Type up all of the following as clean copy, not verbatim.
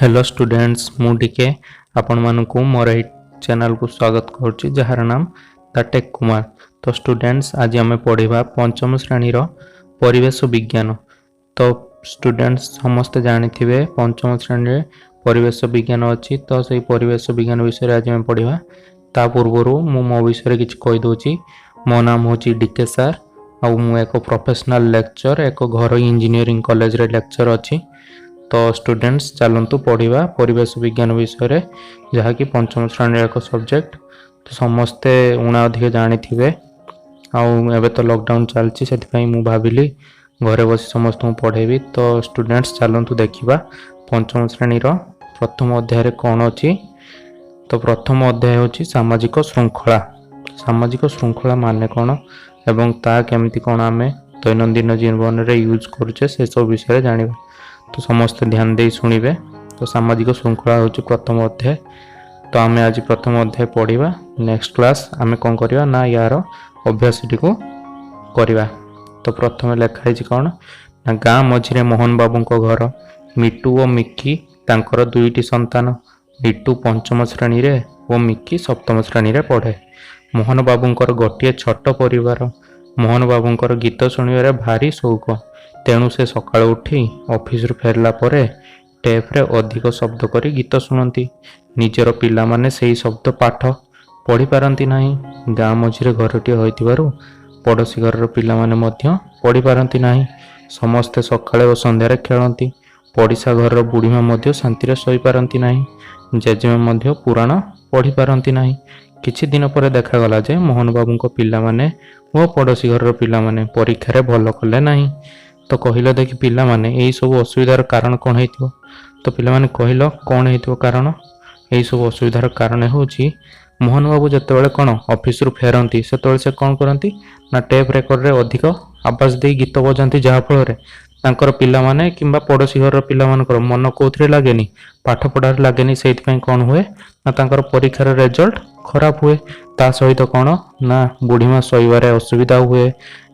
Hello students मु टिके आपण मानकु मोर एई चैनल को स्वागत करूची जहार नाम द टेक कुमार। तो स्टूडेंट्स आज आम पढ़ा पंचम श्रेणी परिवेश विज्ञान। तो स्टूडेंट्स समस्त जानिथिबे पंचम श्रेणी रे परिवेश विज्ञान अच्छी। तो सही परिवेश विज्ञान विषय आज आम पढ़ा ता पूर्व मो विषय किछि कहि दोची। मो नाम होची डीके सर आ मु एक प्रोफेशनल लेक्चर एक घर इंजीनियरिंग कॉलेज रे लेक्चर अच्छी। तो स्टूडेंट्स चलतु पढ़ा परिवेश विज्ञान विषय जहाँकि पंचम श्रेणी एक सब्जेक्ट। तो समस्ते उना अधिक जानी थे आबे तो लॉकडाउन चलती से भाविली घरे बस समस्त पढ़ेबी। तो स्टूडेंट्स चलतु देखा पंचम श्रेणी प्रथम अध्याय कौन अच्छी। तो प्रथम अध्याय होची सामाजिक श्रृंखला। सामाजिक श्रृंखला माने कौन एवं ता केमती कौन आम दैनंदिन जीवन में यूज करुचे से सब विषय जानिबा। तो समस्त ध्यान दे शुणिबे। तो सामाजिक श्रृंखला होची प्रथम अध्याय। तो आम आज प्रथम अध्याय पढ़ा। नेक्स्ट क्लास आम कौन करवा ना यार अभ्यास टी को करवा। तो प्रथम लिखाई कौन ना गाँ मझिरे मोहन बाबू घर मिटू और मिक्की तांकर दुईटी संतान। मिटू पंचम श्रेणी रे और मिक्की सप्तम श्रेणी रे पढ़े। मोहन बाबूंकर गोटे छोट परिवार। मोहन बाबूंकर गीत शुणिबारे भारी शौक। तेणु से सकाळ उठी ऑफिस रु फेरला परे टेप रे अधिक शब्द करी गीत शुणती। निजर पिला माने सेही शब्द पाठ पढ़ी पारंती नाही। गाँ मझिरे घरटी होइतिबारु पड़ोशी घर पिला माने मध्य पढ़ी पारंती नाही। समस्ते सकाळे और संध्यारे खेलती। पड़िशा घर बुढ़ीमा मध्य शांति शोई पारंती नाही। जेजेमा मध्य पुराण पढ़ी पारंती नाही। किछि दिन पर देखागला जे मोहन बाबूंको पिला माने वो पड़ोशी घर पिला माने परीक्षा रे भल कले नाही। तो कहल देखि पिला माने एई सब असुविधार कारण कौन हेतिबो। तो पिला माने कहल कौन हेतिबो कारण। एई सब असुविधार कारण होची मोहन बाबू जतेबेले कौन ऑफिस रु फेरंती सेतेबेले से कौन करंती ना टेप रेकर्ड रे अधिक आवाज दे गीत बजांती। जहा फल रे तांकर पिला माने किंबा पड़ोशी घर पिला मानकर मन कोथरे लागेनी पाठ पढ़ार लागेनी। सेति पई कौन हुए ना तांकर परीक्षार रिजल्ट खराब हुए। ता सहित कौन ना बुढ़ीमा शोइबारे असुविधा हुए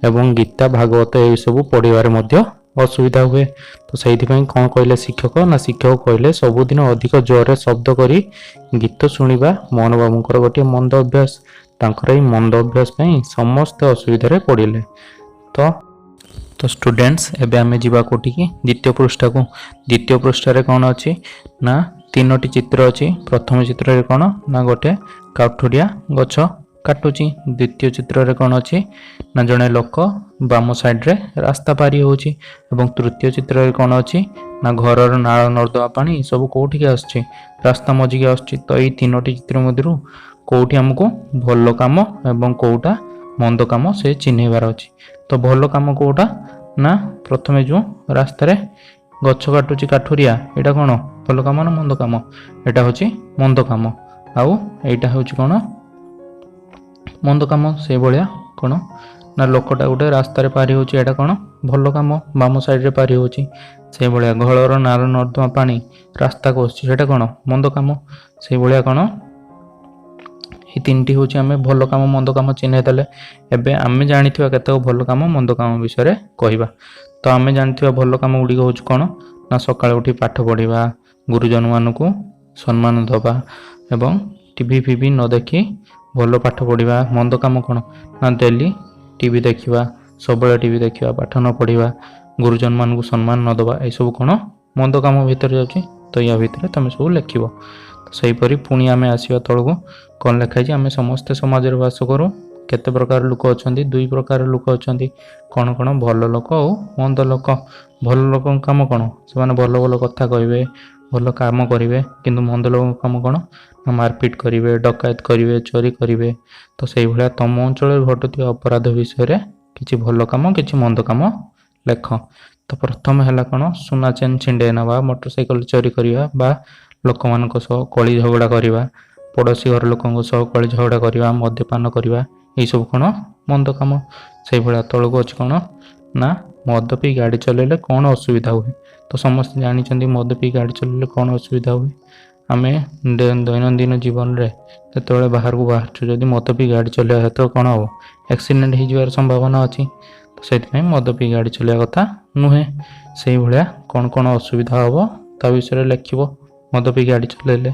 एवं गीता भागवत ये सब पढ़ार मध्य असुविधा हुए। तो सेति पई कौन कहले शिक्षक ना शिक्षक कहले सबुदिन अधिक जोर शब्द करी गीत शुणिबा मोहन बाबूंकर गोटे मंद अभ्यास। तांकर एई मंद अभ्यास पई समस्त असुविधा रे पड़िले। तो स्टूडेंट्स एबे आमे जीवा कोठी की द्वितीय पृष्ठा को। द्वितीय पृष्ठ रे कौन अच्छी ना तीनोटी चित्र अच्छी। प्रथम चित्र रे कौन ना गोटे काठुरिया गछ काटुची। द्वितीय चित्र रे कौन अच्छी ना जड़े लोक बाम साइड रे रास्ता पारी होची। एवं तृतीय चित्र रे कौन अच्छी ना घर नाल नर्दमा पानी सब कोठी के आछी रास्ता मझी के आछी। तो ये तीनोटी चित्र मध्यरु कोठी हमको भल काम एवं कोटा मंद काम से चिन्हबार अच्छी। तो भल काम कोटा ना प्रथमे जो रास्ता रे गछ काटुची काठुरिया एटा कौन भल काम ना मंद काम। एटा होची मंद काम आउ एटा होची कौन मंद काम। से भलिया कौन ना लोकटा गोटे रास्ता रे पारी होची एटा कौन भल काम बाम साइड रे पारी होची। से भलिया घरर नाल नर्दमा पानी रास्ता को आछी सेटा कौन मंद काम। से भलिया कौन ये तीनटी हूँ आम भल कम मंद कम चिन्ह देले। एबे आम जानी केत भल कम मंद कम विषय कहवा। तो आम जानी भल कम गुड़िक हूँ कौन ना सकाळ उठी पाठ पढ़ा गुरुजन मानक सम्मान दबा एवं टीवी फीवी न देखी भल पाठ पढ़ा। मंद कम कौन ना डेली टीवी देखा सब टीवी देखा पाठ न पढ़ा गुरुजन मानक सम्मान न दबा ये सब कौन मंद कम भितर जाऊँगी। तो या भितर तुम सब लिख। सहीपरी पुणी आम आसवा तौक कौन लिखाई आम समस्ते समाज में बास करूँ। केते प्रकार लोक अच्छा दुई प्रकार लोक अच्छा कौन कौन भल लोक और मंद लोक। भल लोक कम कौन से भल भल कथा कहे भल कम करेंगे किंतु मंद लोक कम कौन ना मारपिट करेंगे डकायत करेंगे चोरी करेंगे। तो से भाया तुम अंचल घटुवा अपराध विषय किसी भल कम किसी मंद कम लेख। तो प्रथम है कौन सुना चेन छिंडे नवा मोटरसाइकेल चोरी करवा लोक मान कली झगड़ा करवा पड़ोशी घर लोकों कली झगड़ा करवा मद्यपान करवा ये सब कौन मंद कम। से भाया तौक अच्छे कौन ना मद पी गाड़ी चलैले कौन असुविधा हुए। तो समस्त जानते मद पी गाड़ी चलैले कौन असुविधा हुए। आम दैनंदिन जीवन में जो बाहर को बाहर जदि मद पी गाड़ी चलवा तो कौन हम एक्सीडेंट हो संभावना अच्छी। तो से मद पी गाड़ी चलवा कथा नुहे। से भाया कौन कौन असुविधा हम ता विषय लिख मद पी गाड़ी चलेले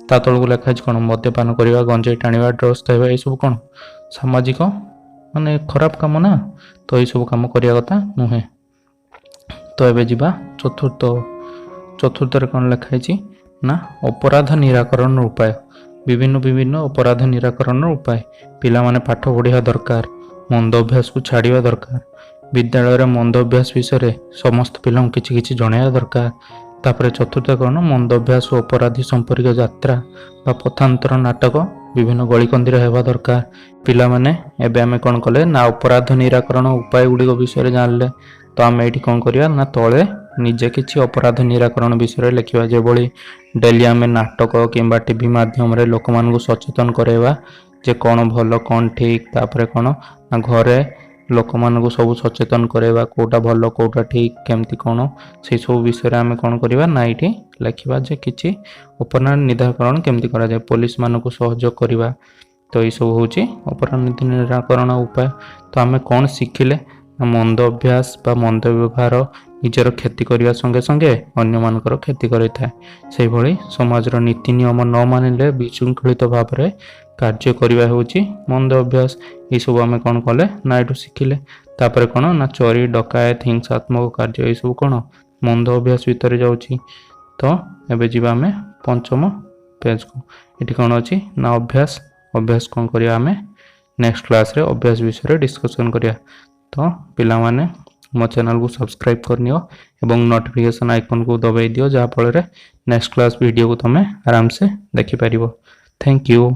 ता तलू लिखाई कौन मद्यपान करवा गंजेई टाणवा ड्रग्स खाଇବା यू कौन सामाजिक माने खराब कम ना तो यू कम करवा कथा नुहे। तो एबे जीवा चतुर्थ कौन लिखाई ना अपराध निराकरण उपाय विभिन्न विभिन्न अपराध निराकरण उपाय पिला माने पाठ पढ़िया दरकार मंद अभ्यास को छाड़िया दरकार विद्यालय मंद अभ्यास विषय समस्त पिला किछि किछि जणाया दरकार। तापर चतुर्थ कौन मंद अभ्यास और अपराधी संपर्क यात्रा बा पथांतर नाटक विभिन्न गलिकंदी हेबा दरकार। पिला माने एबे आमे कौन कले ना अपराध निराकरण उपाय गुड़िक विषय जानले तो आम ये कौन करवा ना तले निजे किसी अपराध निराकरण विषय लिखा जो डेली आम नाटक किंबा टीवी माध्यम रे लोक मान सचेतन करवा जे कौन भल कौन ठीक तापर कौन ना घरे लोक मान सब सचेतन करवा कोटा भल कोटा ठीक केमती कौन से सब विषय आम कौन करवा ना ये लिखा जे किसी अपराध निराकरण केमती करा जाए पुलिस मान को सहयोग करवा। तो ये सब हूँ अपराध निराकरण उपाय। तो आम कौन शिखिले मंद अभ्यास बा मंद व्यवहार निजर क्षति करने संगे संगे अन्य मानकर क्षति करें से भली समाजर नीति नियम न मानिले विशृंखलित भाव में कार्य करवा होची मंद अभ्यास। ये सब आम कौन कले ना ये शिखिले तापर कौन ना चोरी डकायत हिंसात्मक कार्य ये सब कौन मंद अभ्यास भितर जाऊँगी। तो एबे जीवा आम पंचम पेज को ये कौन अच्छी ना अभ्यास अभ्यास कौन करिया आम नेक्स्ट क्लास रे अभ्यास विषय डिस्कशन करिया। तो पिला माने मो चैनल को सब्सक्राइब करनियो एवं नोटिफिकेशन आइकन को दबाई दियो जहाँ फल नेक्स्ट क्लास वीडियो को तुम आराम से देखि पारिबो। Thank you.